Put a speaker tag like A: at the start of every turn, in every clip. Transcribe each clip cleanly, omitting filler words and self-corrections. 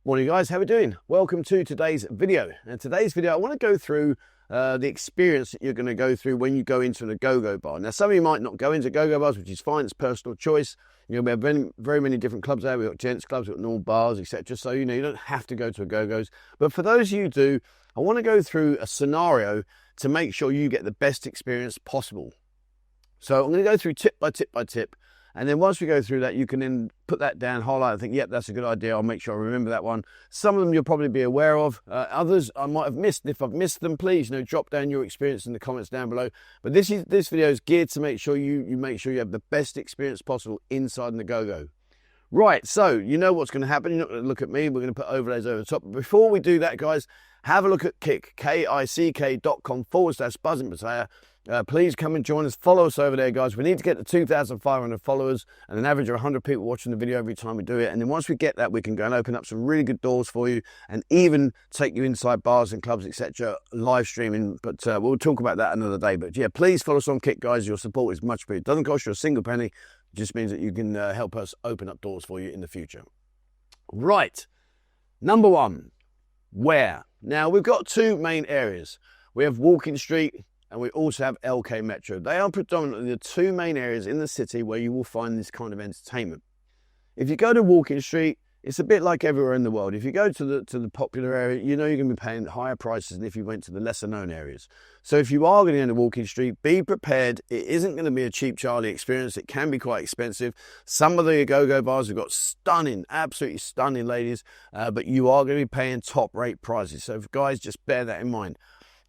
A: Morning guys, how are we doing? Welcome to today's video. And today's video, I want to go through the experience that you're going to go through when you go into an Agogo bar. Now, some of you might not go into Agogo bars, which is fine, it's personal choice. You know, we have very many different clubs there. We've got gents clubs, we've got normal bars, etc. So, you know, you don't have to go to Agogos. But for those of you who do, I want to go through a scenario to make sure you get the best experience possible. So I'm going to go through tip by tip by tip. And then once we go through that, you can then put that down, highlight, and think, yep, that's a good idea. I'll make sure I remember that one. Some of them you'll probably be aware of. Others I might have missed. And if I've missed them, please, you know, drop down your experience in the comments down below. But this video is geared to make sure you make sure you have the best experience possible inside an Agogo. Right, so you know what's going to happen. You're not going to look at me. We're going to put overlays over the top. But before we do that, guys, have a look at kick.com/buzzing Pattaya. Please come and join us. Follow us over there, guys. We need to get to 2,500 followers and an average of 100 people watching the video every time we do it. And then once we get that, we can go and open up some really good doors for you and even take you inside bars and clubs, etc. live streaming. But we'll talk about that another day. But yeah, please follow us on Kick, guys. Your support is much appreciated. It doesn't cost you a single penny. It just means that you can help us open up doors for you in the future. Right. Number one, where? Now, we've got two main areas. We have Walking Street and we also have LK Metro. They are predominantly the two main areas in the city where you will find this kind of entertainment. If you go to Walking Street, it's a bit like everywhere in the world. If you go to the popular area, you know you're going to be paying higher prices than if you went to the lesser known areas. So if you are going to go to Walking Street, be prepared. It isn't going to be a cheap Charlie experience. It can be quite expensive. Some of the Agogo bars have got stunning, absolutely stunning ladies, but you are going to be paying top rate prices. So guys, just bear that in mind.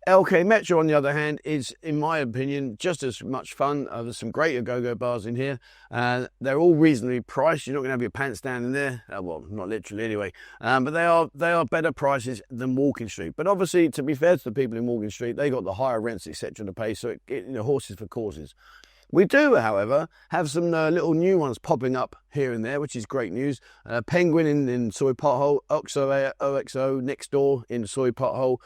A: LK Metro, on the other hand, is, in my opinion, just as much fun. There's some great Agogo bars in here. They're all reasonably priced. You're not going to have your pants down in there. Well, not literally anyway. But they are better prices than Walking Street. But obviously, to be fair to the people in Walking Street, they got the higher rents, etc. to pay. So, you know, horses for courses. We do, however, have some little new ones popping up here and there, which is great news. Penguin in Soy Pothole, OXO next door in Soy Pothole.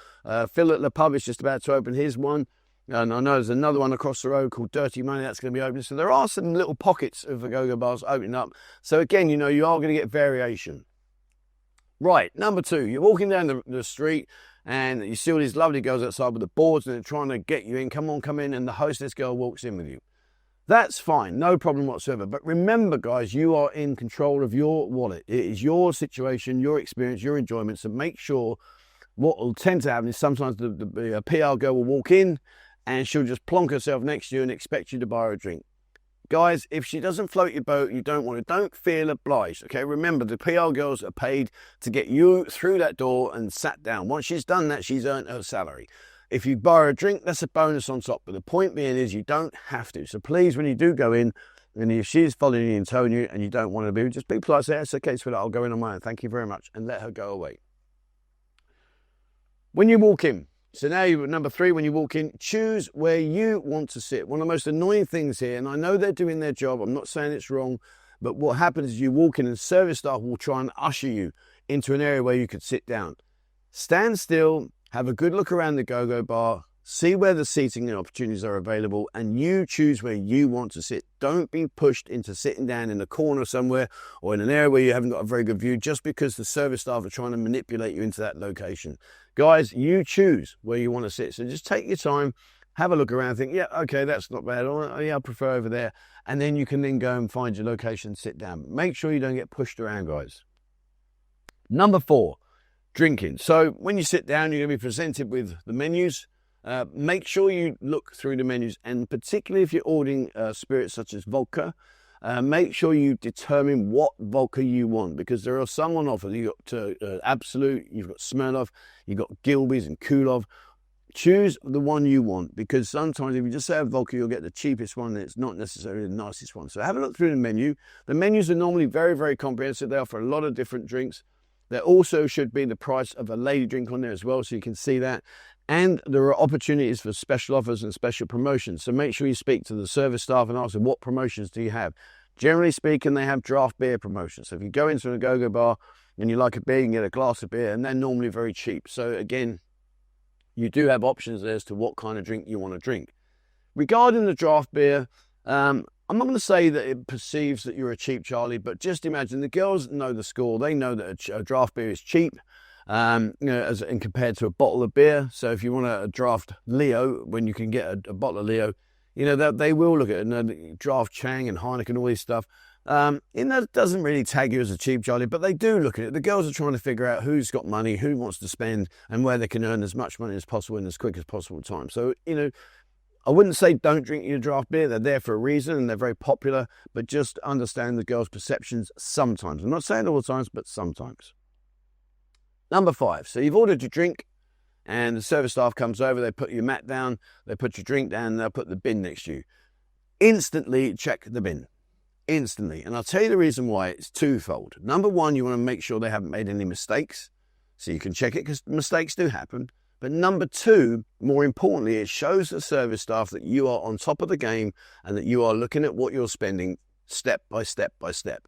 A: Phil at the pub is just about to open his one. And I know there's another one across the road called Dirty Money that's going to be opening. So there are some little pockets of Agogo bars opening up. So again, you know, you are going to get variation. Right, number two, you're walking down the street and you see all these lovely girls outside with the boards and they're trying to get you in. Come on, come in. And the hostess girl walks in with you. That's fine, no problem whatsoever. But remember, guys, you are in control of your wallet. It is your situation, your experience, your enjoyment. So make sure what will tend to happen is sometimes the PR girl will walk in and she'll just plonk herself next to you and expect you to buy her a drink. Guys, if she doesn't float your boat, you don't want to, don't feel obliged, okay? Remember, the PR girls are paid to get you through that door and sat down. Once she's done that, she's earned her salary. If you buy her a drink, that's a bonus on top. But the point being is you don't have to. So please, when you do go in, and if she's following you and telling you and you don't want to be, just be polite, say, that's okay, sweetheart, I'll go in on my own. Thank you very much. And let her go away. When you walk in, so now you're number three, when you walk in, choose where you want to sit. One of the most annoying things here, and I know they're doing their job, I'm not saying it's wrong, but what happens is you walk in and service staff will try and usher you into an area where you could sit down. Stand still. Have a good look around the Agogo bar, see where the seating and opportunities are available, and you choose where you want to sit. Don't be pushed into sitting down in a corner somewhere or in an area where you haven't got a very good view just because the service staff are trying to manipulate you into that location. Guys, you choose where you want to sit. So just take your time, have a look around, think, yeah, okay, that's not bad. Oh, yeah, I prefer over there. And then you can then go and find your location and sit down. Make sure you don't get pushed around, guys. Number four. Drinking. So when you sit down, you're going to be presented with the menus. Make sure you look through the menus, and particularly if you're ordering spirits such as vodka, make sure you determine what vodka you want, because there are some on offer. You've got Absolute, you've got Smirnoff, you've got Gilbey's and Kulov. Choose the one you want, because sometimes if you just have vodka, you'll get the cheapest one and it's not necessarily the nicest one. So have a look through the menu. The menus are normally very, very comprehensive. They offer a lot of different drinks. There also should be the price of a lady drink on there as well, so you can see that. And there are opportunities for special offers and special promotions. So make sure you speak to the service staff and ask them, what promotions do you have? Generally speaking, they have draft beer promotions. So if you go into an Agogo bar and you like a beer, you can get a glass of beer, and they're normally very cheap. So again, you do have options as to what kind of drink you want to drink. Regarding the draft beer, I'm not going to say that it perceives that you're a cheap Charlie, but just imagine the girls know the score. They know that a draft beer is cheap, and compared to a bottle of beer. So if you want a draft Leo, when you can get a bottle of Leo, they will look at it, and draft Chang and Heineken, all this stuff. That doesn't really tag you as a cheap Charlie, but they do look at it. The girls are trying to figure out who's got money, who wants to spend, and where they can earn as much money as possible in as quick as possible time. So, I wouldn't say don't drink your draft beer. They're there for a reason and they're very popular, but just understand the girls' perceptions sometimes. I'm not saying all the times, but sometimes. Number 5. So you've ordered your drink and the service staff comes over. They put your mat down, they put your drink down, and they'll put the bin next to you. Instantly check the bin. Instantly. And I'll tell you the reason why. It's twofold. Number 1, you want to make sure they haven't made any mistakes. So you can check it because mistakes do happen. But number 2, more importantly, it shows the service staff that you are on top of the game and that you are looking at what you're spending step by step by step.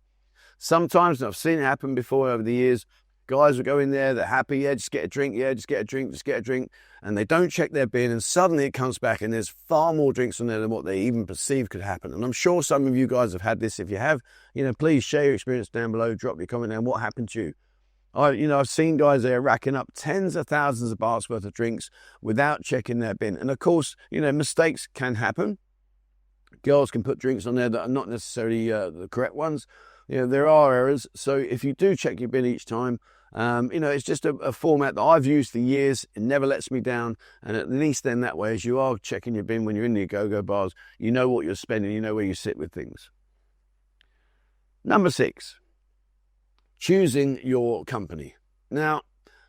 A: Sometimes, and I've seen it happen before over the years, guys will go in there, they're happy, yeah, just get a drink, yeah, just get a drink, just get a drink, and they don't check their bin, and suddenly it comes back and there's far more drinks on there than what they even perceive could happen. And I'm sure some of you guys have had this. If you have, please share your experience down below, drop your comment down, what happened to you? I've seen guys there racking up tens of thousands of bahts worth of drinks without checking their bin. And of course, mistakes can happen. Girls can put drinks on there that are not necessarily the correct ones. There are errors. So if you do check your bin each time, it's just a format that I've used for years. It never lets me down. And at least then that way, as you are checking your bin when you're in the Agogo bars, you know what you're spending, you know where you sit with things. Number 6. Choosing your company. Now,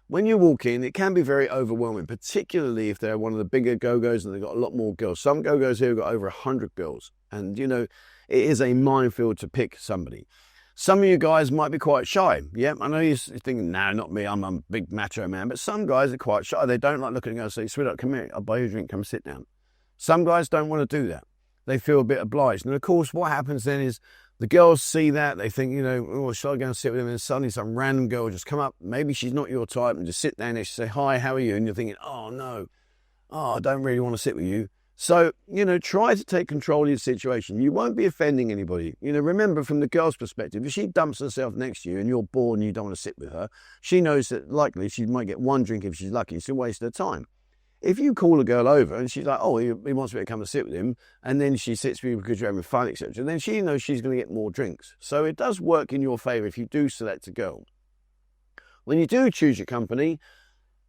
A: when you walk in, it can be very overwhelming, particularly if they're one of the bigger Go-Go's and they've got a lot more girls. Some Go-Go's here have got over 100 girls. And, it is a minefield to pick somebody. Some of you guys might be quite shy. Yeah, I know you're thinking, no, not me, I'm a big macho man. But some guys are quite shy. They don't like looking at girls and say, sweetheart, come here, I'll buy you a drink, come sit down. Some guys don't want to do that. They feel a bit obliged. And of course, what happens then is the girls see that, they think, oh, shall I go and sit with him? And suddenly some random girl will just come up. Maybe she's not your type and just sit down and say, hi, how are you? And you're thinking, oh, no, I don't really want to sit with you. So, try to take control of your situation. You won't be offending anybody. Remember from the girl's perspective, if she dumps herself next to you and you're bored and you don't want to sit with her, she knows that likely she might get one drink if she's lucky. It's a waste of time. If you call a girl over and she's like, oh, he wants me to come and sit with him, and then she sits with you because you're having fun, etc., then she knows she's going to get more drinks. So it does work in your favour if you do select a girl. When you do choose your company,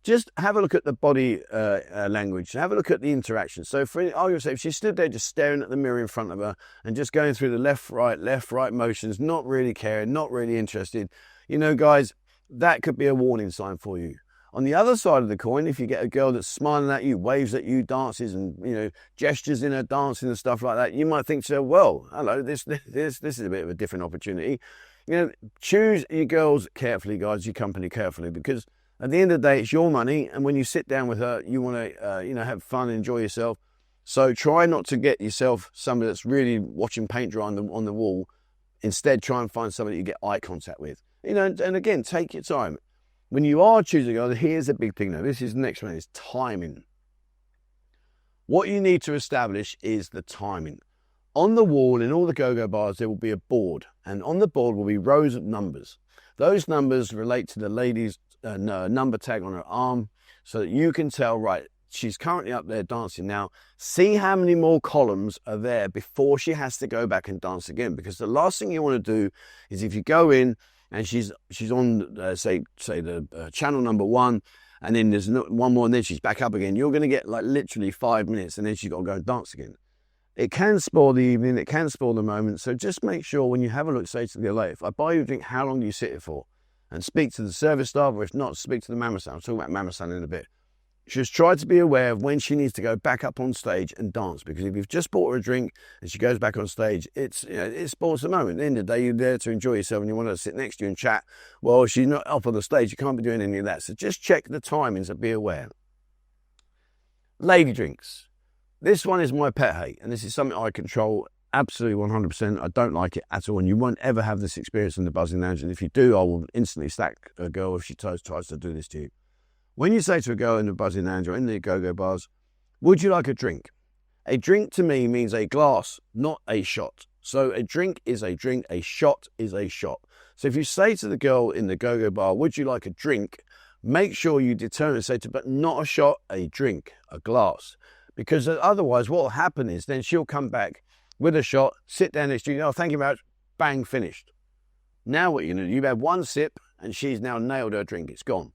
A: just have a look at the body language. Have a look at the interaction. So for argument's sake, if she stood there just staring at the mirror in front of her and just going through the left, right motions, not really caring, not really interested, guys, that could be a warning sign for you. On the other side of the coin, if you get a girl that's smiling at you, waves at you, dances and, gestures in her dancing and stuff like that, you might think to her, well, hello, this is a bit of a different opportunity. Choose your girls carefully, guys, your company carefully, because at the end of the day, it's your money. And when you sit down with her, you want to, have fun and enjoy yourself. So try not to get yourself somebody that's really watching paint dry on the wall. Instead, try and find somebody you get eye contact with. And again, take your time. When you are choosing a girl, here's a big thing now. This is the next one, is timing. What you need to establish is the timing. On the wall in all the go-go bars, there will be a board. And on the board will be rows of numbers. Those numbers relate to the lady's number tag on her arm so that you can tell, right, she's currently up there dancing now. See how many more columns are there before she has to go back and dance again. Because the last thing you want to do is if you go in and she's on, say the channel number 1, and then there's one more, and then she's back up again. You're going to get like literally 5 minutes, and then she's got to go and dance again. It can spoil the evening, it can spoil the moment. So just make sure when you have a look, say to the girl, if I buy you a drink, how long do you sit here for? And speak to the service staff, or if not, speak to the Mammothan. I'll talk about Mammothan in a bit. Just try to be aware of when she needs to go back up on stage and dance, because if you've just bought her a drink and she goes back on stage, it spoils the moment. At the end of the day, you're there to enjoy yourself and you want her to sit next to you and chat. Well, she's not up on the stage, you can't be doing any of that. So just check the timings and be aware. Lady drinks. This one is my pet hate, and this is something I control absolutely 100%. I don't like it at all, and you won't ever have this experience in the buzzing lounge. And if you do, I will instantly sack a girl if she tries to do this to you. When you say to a girl in the buzzing lounge or in the go-go bars, would you like a drink? A drink to me means a glass, not a shot. So a drink is a drink, a shot is a shot. So if you say to the girl in the go-go bar, would you like a drink? Make sure you determine, say to, but not a shot, a drink, a glass. Because otherwise what will happen is then she'll come back with a shot, sit down next to you, oh, thank you very much, bang, finished. Now what you're going to do, you've had one sip and she's now nailed her drink, it's gone.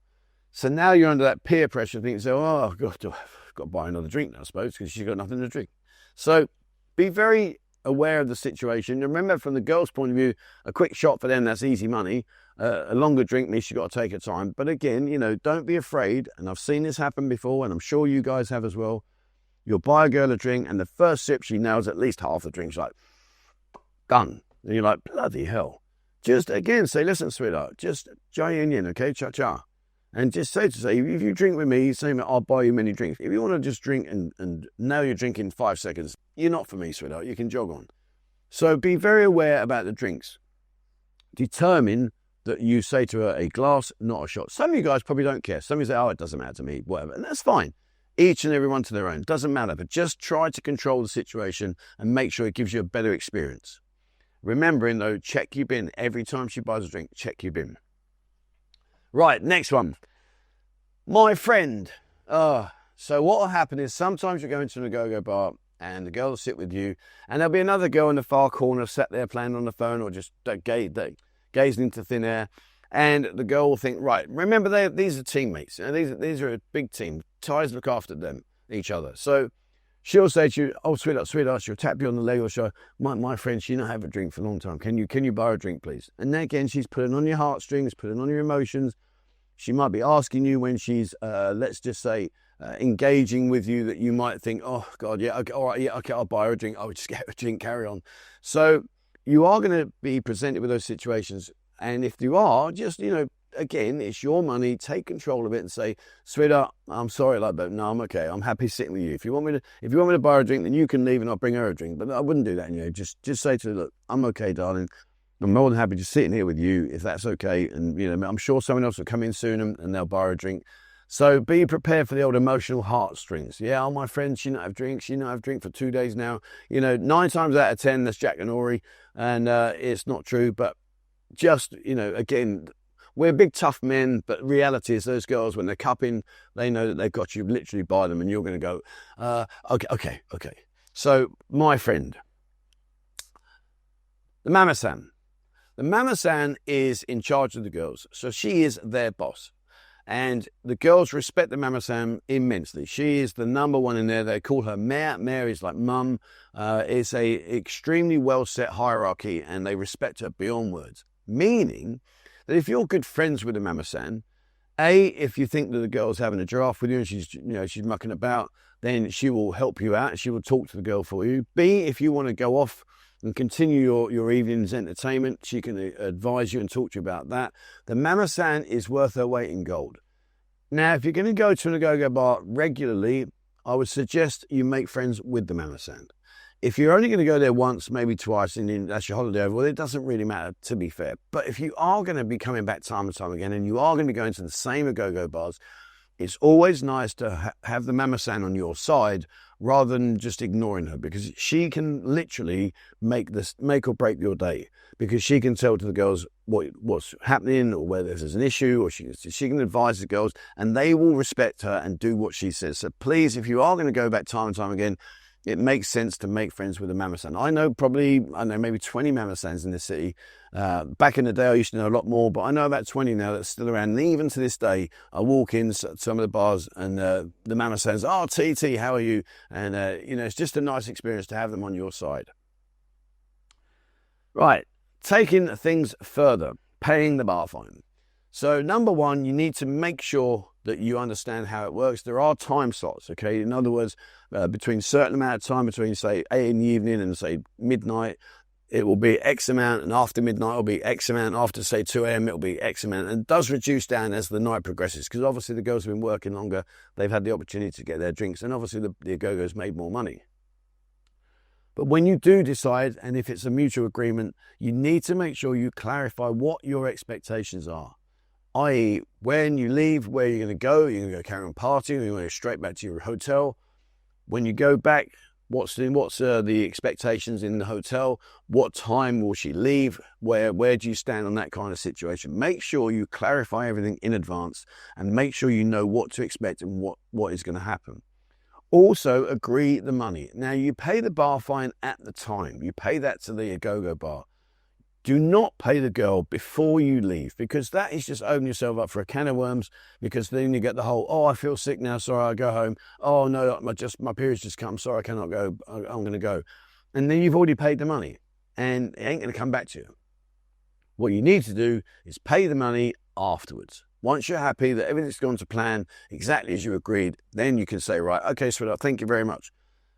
A: So now you're under that peer pressure thinking, so, oh, God, I've got to buy another drink now, I suppose, because she's got nothing to drink. So be very aware of the situation. Remember, from the girl's point of view, a quick shot for them, that's easy money. A longer drink means she's got to take her time. But again, you know, don't be afraid. And I've seen this happen before, and I'm sure you guys have as well. You'll buy a girl a drink, and the first sip, she nails at least half the drink. She's like, done. And you're like, bloody hell. Just, again, say, listen, sweetheart, just join in, okay? Cha-cha. And just say, if you drink with me, say, I'll buy you many drinks. If you want to just drink and nail your drink in 5 seconds, you're not for me, sweetheart. You can jog on. So be very aware about the drinks. Determine that you say to her, a glass, not a shot. Some of you guys probably don't care. Some of you say, oh, it doesn't matter to me, whatever. And that's fine. Each and every one to their own. Doesn't matter. But just try to control the situation and make sure it gives you a better experience. Remembering, though, check your bin. Every time she buys a drink, check your bin. Right, next one. My friend. So what will happen is sometimes you go into a go-go bar and the girl will sit with you and there'll be another girl in the far corner sat there playing on the phone or just gazing into thin air. And the girl will think, right, remember, these are teammates. You know, these are a big team. Ties look after them, each other. So she'll say to you, oh, sweetheart, she'll tap you on the leg or show, my friend, she not have a drink for a long time. Can you buy her a drink, please? And then again, she's putting on your heartstrings, putting on your emotions. She might be asking you when she's, let's just say, engaging with you, that you might think, oh, God, yeah, okay, all right, yeah, okay, I'll buy her a drink. I'll just get her a drink, carry on. So you are going to be presented with those situations. And if you are, just, you know, again, it's your money. Take control of it and say, sweetheart, I'm sorry like that. No, I'm okay. I'm happy sitting with you. If you want me to buy her a drink, then you can leave and I'll bring her a drink. But I wouldn't do that. You know, just say to her, look, I'm okay, darling. I'm more than happy just sitting here with you if that's okay. And, you know, I'm sure someone else will come in soon and they'll buy her a drink. So be prepared for the old emotional heartstrings. Yeah, all my friends, she not have drinks. She not have drink for 2 days now. You know, 9 times out of 10, that's Jack and Ori. And it's not true. But just, you know, again, we're big tough men, but reality is those girls, when they're cupping, they know that they've got you literally by them and you're going to go, okay. So my friend, the Mammothan. The Mammothan is in charge of the girls. So she is their boss. And the girls respect the Mammothan immensely. She is the number one in there. They call her Mare. Mare is like mum. It's a extremely well set hierarchy and they respect her beyond words. Meaning that if you're good friends with the Mammothan, if you think that the girl's having a giraffe with you and she's mucking about, then she will help you out. She will talk to the girl for you. B, if you want to go off and continue your evening's entertainment, she can advise you and talk to you about that. The Mammothan is worth her weight in gold. Now, if you're going to go to an go-go bar regularly, I would suggest you make friends with the Mammothan. If you're only going to go there once, maybe twice, and then that's your holiday over, well, it doesn't really matter, to be fair. But if you are going to be coming back time and time again, and you are going to be going to the same go-go bars, it's always nice to have the Mammothan on your side rather than just ignoring her, because she can literally make or break your day, because she can tell to the girls what's happening or where there's an issue, or she can advise the girls and they will respect her and do what she says. So please, if you are going to go back time and time again, it makes sense to make friends with a Mammothan. I know maybe 20 Mammothans in the city. Back in the day, I used to know a lot more, but I know about 20 now that's still around. And even to this day, I walk in some of the bars and the Mammothans, oh, TT, how are you? And, it's just a nice experience to have them on your side. Right, taking things further, paying the bar fine. So number one, you need to make sure that you understand how it works. There are time slots, okay? In other words, between a certain amount of time, between, say, 8 in the evening and, say, midnight, it will be X amount, and after midnight, it will be X amount. After, say, 2 a.m., it will be X amount. And it does reduce down as the night progresses, because obviously the girls have been working longer. They've had the opportunity to get their drinks, and obviously the go-go's made more money. But when you do decide, and if it's a mutual agreement, you need to make sure you clarify what your expectations are. I.e., when you leave, where you're going to go carry on partying, or you're going to go straight back to your hotel. When you go back, What's the expectations in the hotel? What time will she leave? Where do you stand on that kind of situation? Make sure you clarify everything in advance and make sure you know what to expect and what is going to happen. Also, agree the money. Now, you pay the bar fine at the time. You pay that to the Agogo bar. Do not pay the girl before you leave, because that is just opening yourself up for a can of worms, because then you get the whole, oh, I feel sick now, sorry, I'll go home. Oh, no, my period's just come, sorry, I cannot go, I'm going to go. And then you've already paid the money, and it ain't going to come back to you. What you need to do is pay the money afterwards. Once you're happy that everything's gone to plan exactly as you agreed, then you can say, right, okay, sweetheart, thank you very much.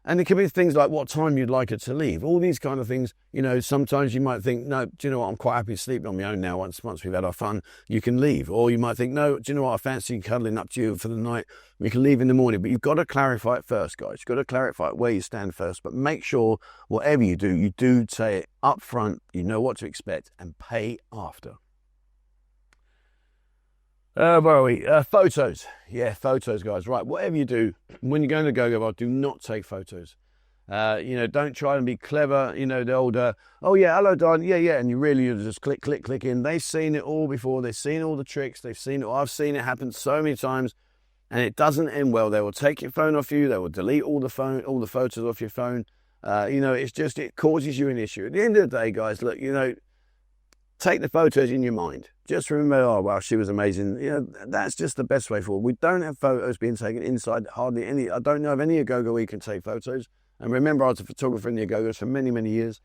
A: And it could be things like what time you'd like her to leave. All these kind of things, sometimes you might think, no, do you know what, I'm quite happy sleeping on my own now. Once we've had our fun, you can leave. Or you might think, no, do you know what, I fancy cuddling up to you for the night. We can leave in the morning. But you've got to clarify it first, guys. You've got to clarify where you stand first. But make sure whatever you do say it up front. You know what to expect and pay after. Where are we? Photos. Yeah, photos, guys. Right, whatever you do, when you're going to go-go bar, do not take photos. Don't try and be clever. The old, oh yeah, hello, darling. Yeah. And you just click in. They've seen it all before. They've seen all the tricks. They've seen it all. I've seen it happen so many times, and it doesn't end well. They will take your phone off you. They will delete all the photos off your phone. It causes you an issue. At the end of the day, guys, look, take the photos in your mind. Just remember, oh, wow, she was amazing. That's just the best way forward. We don't have photos being taken inside hardly any. I don't know of any Agogo where you can take photos. And remember, I was a photographer in the Agogos for many, many years.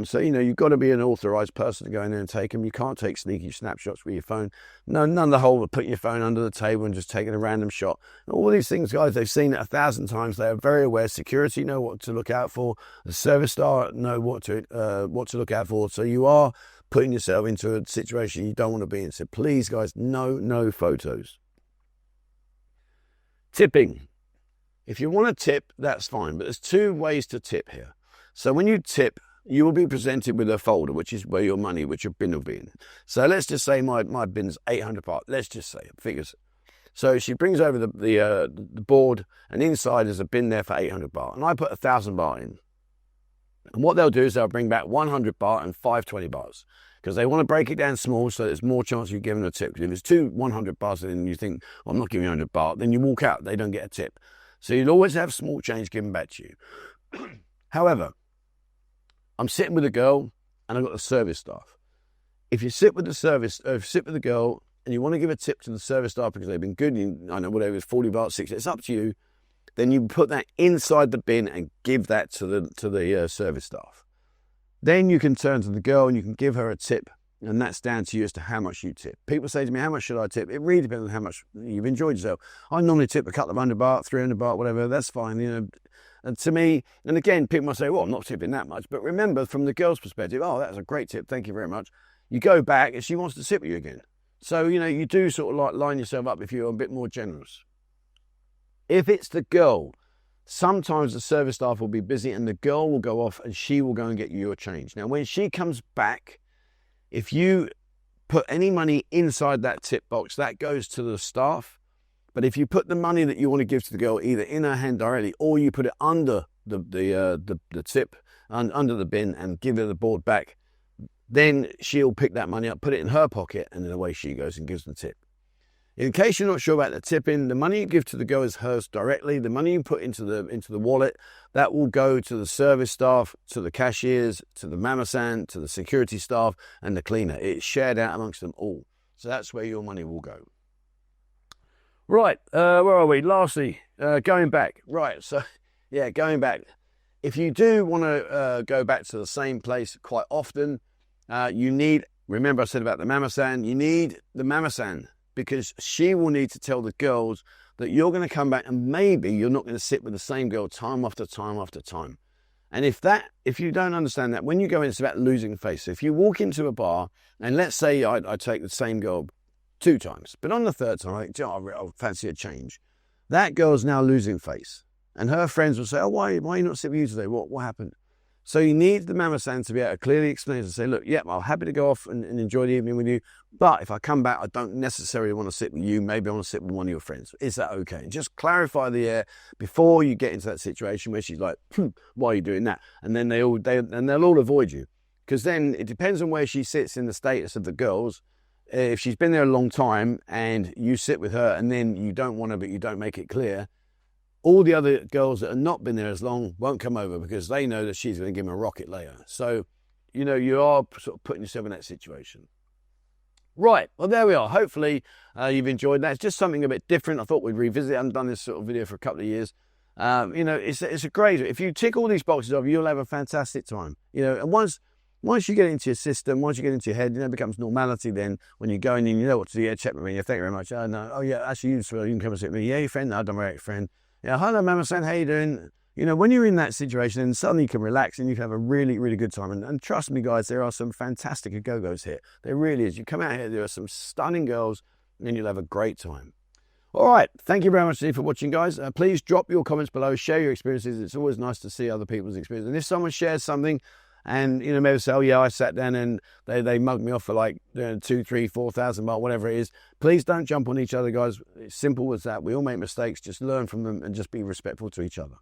A: So, you've got to be an authorised person to go in there and take them. You can't take sneaky snapshots with your phone. No, none of the whole putting your phone under the table and just taking a random shot. All these things, guys, they've seen it 1,000 times. They are very aware. Security know what to look out for. The service staff know what to look out for. So you are putting yourself into a situation you don't want to be in. So please, guys, no photos. Tipping. If you want to tip, that's fine. But there's two ways to tip here. So when you tip, you will be presented with a folder, which is where your money, which your bin will be in. So let's just say my bin's 800 baht. Let's just say figures. So she brings over the board, and inside there's a bin there for 800 baht. And I put 1,000 baht in. And what they'll do is they'll bring back 100 baht and 520 bahts, because they want to break it down small so there's more chance of you giving a tip. Because if it's two 100 bahts and you think, well, I'm not giving you 100 baht, then you walk out. They don't get a tip. So you'll always have small change given back to you. However, I'm sitting with a girl and I've got the service staff. If you sit with the girl and you want to give a tip to the service staff because they've been good, I know whatever, it's 40 baht, 60, it's up to you. Then you put that inside the bin and give that to the service staff. Then you can turn to the girl and you can give her a tip, and that's down to you as to how much you tip. People say to me, how much should I tip? It really depends on how much you've enjoyed yourself. I normally tip a couple of 100 baht, 300 baht, whatever, that's fine, And to me, and again, people might say, well, I'm not tipping that much. But remember, from the girl's perspective, oh, that was a great tip, thank you very much. You go back and she wants to tip you again. So, you do sort of like line yourself up if you're a bit more generous. If it's the girl, sometimes the service staff will be busy and the girl will go off and she will go and get you your change. Now, when she comes back, if you put any money inside that tip box, that goes to the staff. But if you put the money that you want to give to the girl either in her hand directly, or you put it under the tip, under the bin, and give her the board back, then she'll pick that money up, put it in her pocket, and then away she goes and gives the tip. In case you're not sure about the tipping, the money you give to the girl is hers directly. The money you put into the wallet, that will go to the service staff, to the cashiers, to the Mammothan, to the security staff, and the cleaner. It's shared out amongst them all. So that's where your money will go. Right, where are we? Lastly, going back. Right, so, yeah, going back. If you do want to go back to the same place quite often, you need, remember I said about the Mammothan, you need the Mammothan, because she will need to tell the girls that you're going to come back and maybe you're not going to sit with the same girl time after time after time. And if you don't understand that, when you go in, it's about losing face. So if you walk into a bar, and let's say I take the same girl 2 times, but on the 3rd time, I fancy a change. That girl's now losing face. And her friends will say, oh, why are you not sitting with you today? What happened? So you need the Mammothan to be able to clearly explain and say, look, yeah, I'm happy to go off and enjoy the evening with you, but if I come back, I don't necessarily want to sit with you. Maybe I want to sit with one of your friends. Is that okay? Just clarify the air before you get into that situation where she's like, why are you doing that? And then they'll all avoid you, because then it depends on where she sits in the status of the girls. If she's been there a long time and you sit with her and then you don't want to, but you don't make it clear, all the other girls that have not been there as long won't come over because they know that she's going to give them a rocket later. So, you know, you are sort of putting yourself in that situation. Right, well, there we are. Hopefully you've enjoyed that. It's just something a bit different. I thought we'd revisit it. I haven't done this sort of video for a couple of years. You know, it's a great, if you tick all these boxes off, you'll have a fantastic time. You know, and once you get into your system, once you get into your head, you know, it becomes normality then when you go in and you know what to do. Yeah, check with me. Yeah, thank you very much. Oh, no. Oh, yeah, actually, you can come and sit with me. Yeah, your friend? No, don't worry, your friend. Yeah, hello, Mammothan, how you doing? You know, when you're in that situation, and suddenly you can relax and you can have a really, really good time. And trust me, guys, there are some fantastic Agogos here. There really is. You come out here, there are some stunning girls, and you'll have a great time. All right, thank you very much for watching, guys. Please drop your comments below, share your experiences. It's always nice to see other people's experiences. And if someone shares something, and, you know, maybe say, oh, yeah, I sat down and they mugged me off for like 2,000, 3,000, 4,000 baht, whatever it is. Please don't jump on each other, guys. It's simple as that. We all make mistakes. Just learn from them and just be respectful to each other.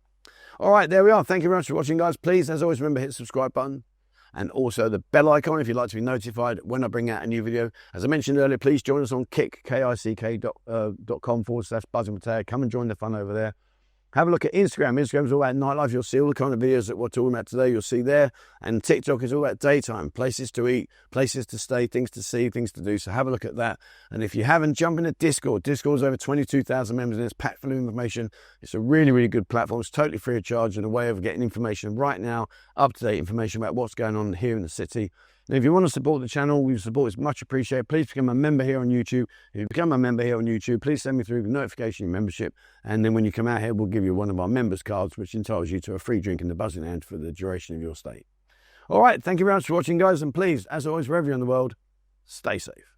A: All right, there we are. Thank you very much for watching, guys. Please, as always, remember, hit the subscribe button and also the bell icon if you'd like to be notified when I bring out a new video. As I mentioned earlier, please join us on kick.com/buzzingpattaya. Come and join the fun over there. Have a look at Instagram. Instagram is all about nightlife. You'll see all the kind of videos that we're talking about today. You'll see there. And TikTok is all about daytime, places to eat, places to stay, things to see, things to do. So have a look at that. And if you haven't, jump into Discord. Discord's over 22,000 members and it's packed full of information. It's a really, really good platform. It's totally free of charge and a way of getting information right now, up-to-date information about what's going on here in the city. And if you want to support the channel, your support is much appreciated. Please become a member here on YouTube. If you become a member here on YouTube, please send me through the notification membership. And then when you come out here, we'll give you one of our members cards, which entitles you to a free drink in the Buzzing Hand for the duration of your stay. All right, thank you very much for watching, guys. And please, as always, wherever you're in the world, stay safe.